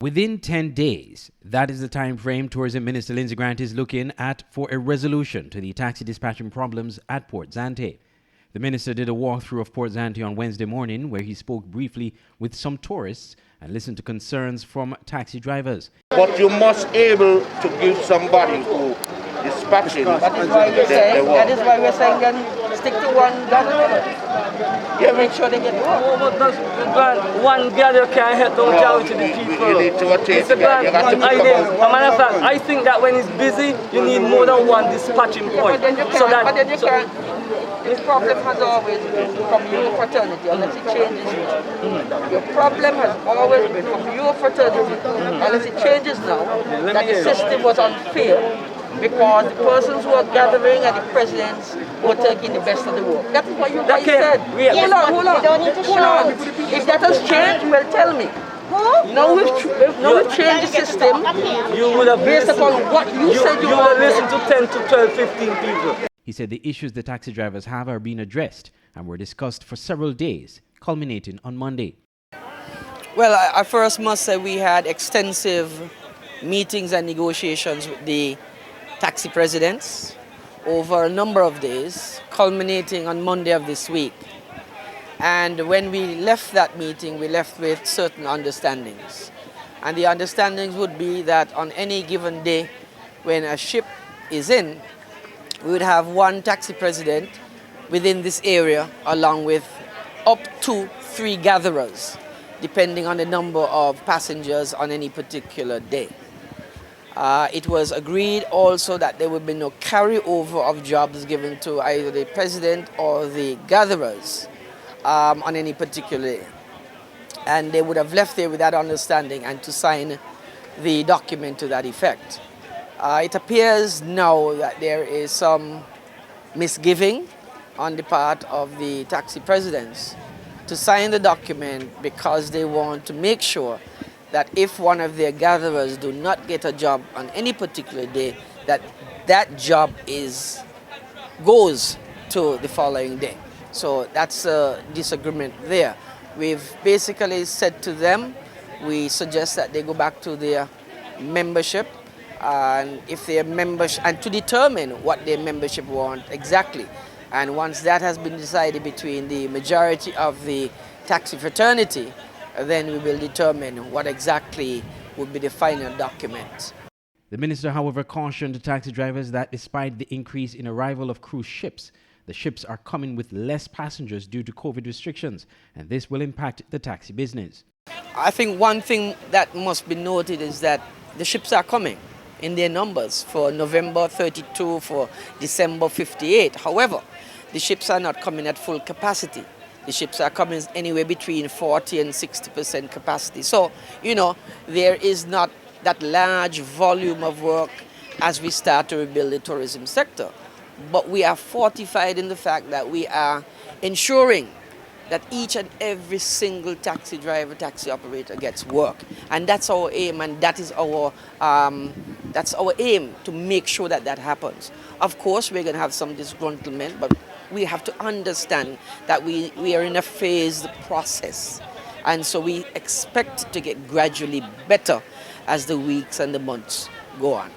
Within 10 days, that is the time frame Tourism Minister Lindsay Grant is looking at for a resolution to the taxi dispatching problems at Port Zante. The minister did a walkthrough of Port Zante on Wednesday morning where he spoke briefly with some tourists and listened to concerns from taxi drivers. But you must able to give somebody who dispatching. That is why we're saying then stick to one gather. Yeah, make sure they get work. Oh, but one gather can't help the majority of the people. You need to It's a plan. As a matter of fact, I think that when it's busy, you need more than one dispatching point. This problem has always been from your fraternity, unless it changes now. Your problem has always been from your fraternity, unless it changes now, that the system was unfair because the persons who are gathering and the presidents were taking the best of the work. That is what you guys said. Hold on. If that has changed, well, tell me. Now we've changed the system. You would have based upon what you said you would have listened to 10 to 12, 15 people. He said the issues the taxi drivers have are being addressed and were discussed for several days, culminating on Monday. Well, I first must say we had extensive meetings and negotiations with the taxi presidents over a number of days, culminating on Monday of this week. And when we left that meeting, we left with certain understandings. And the understandings would be that on any given day when a ship is in, we would have one taxi president within this area along with up to 3 gatherers, depending on the number of passengers on any particular day. It was agreed also that there would be no carryover of jobs given to either the president or the gatherers on any particular day. And they would have left there with that understanding and to sign the document to that effect. It appears now that there is some misgiving on the part of the taxi presidents to sign the document because they want to make sure that if one of their gatherers do not get a job on any particular day, that job goes to the following day. So that's a disagreement there. We've basically said to them, we suggest that they go back to their membership and if their members and to determine what their membership want exactly. And once that has been decided between the majority of the taxi fraternity, then we will determine what exactly would be the final document. The minister, however, cautioned taxi drivers that despite the increase in arrival of cruise ships, the ships are coming with less passengers due to COVID restrictions, and this will impact the taxi business. I think one thing that must be noted is that the ships are coming in their numbers for November 32, for December 58. However, the ships are not coming at full capacity. The ships are coming anywhere between 40 and 60% capacity. So, there is not that large volume of work as we start to rebuild the tourism sector. But we are fortified in the fact that we are ensuring that each and every single taxi driver, taxi operator gets work. And that's our aim, and that is our aim, to make sure that that happens. Of course, we're going to have some disgruntlement, but we have to understand that we are in a phased process. And so we expect to get gradually better as the weeks and the months go on.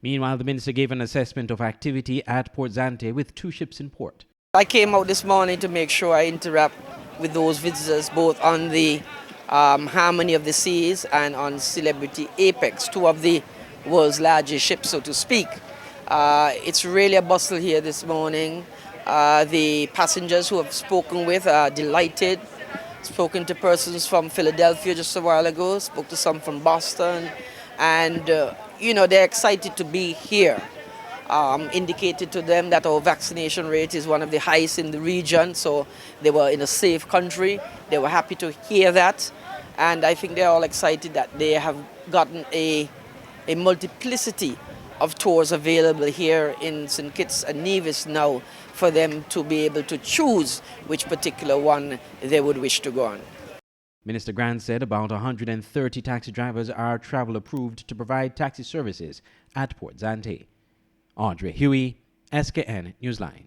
Meanwhile, the minister gave an assessment of activity at Port Zante with 2 ships in port. I came out this morning to make sure I interact with those visitors both on the Harmony of the Seas and on Celebrity Apex, 2 of the world's largest ships, so to speak. It's really a bustle here this morning. The passengers who have spoken with are delighted. Spoken to persons from Philadelphia just a while ago, spoke to some from Boston, and they're excited to be here. Indicated to them that our vaccination rate is one of the highest in the region, so they were in a safe country. They were happy to hear that, and I think they're all excited that they have gotten a multiplicity of tours available here in St. Kitts and Nevis now for them to be able to choose which particular one they would wish to go on. Minister Grant said about 130 taxi drivers are travel approved to provide taxi services at Port Zante. Andre Huey, SKN Newsline.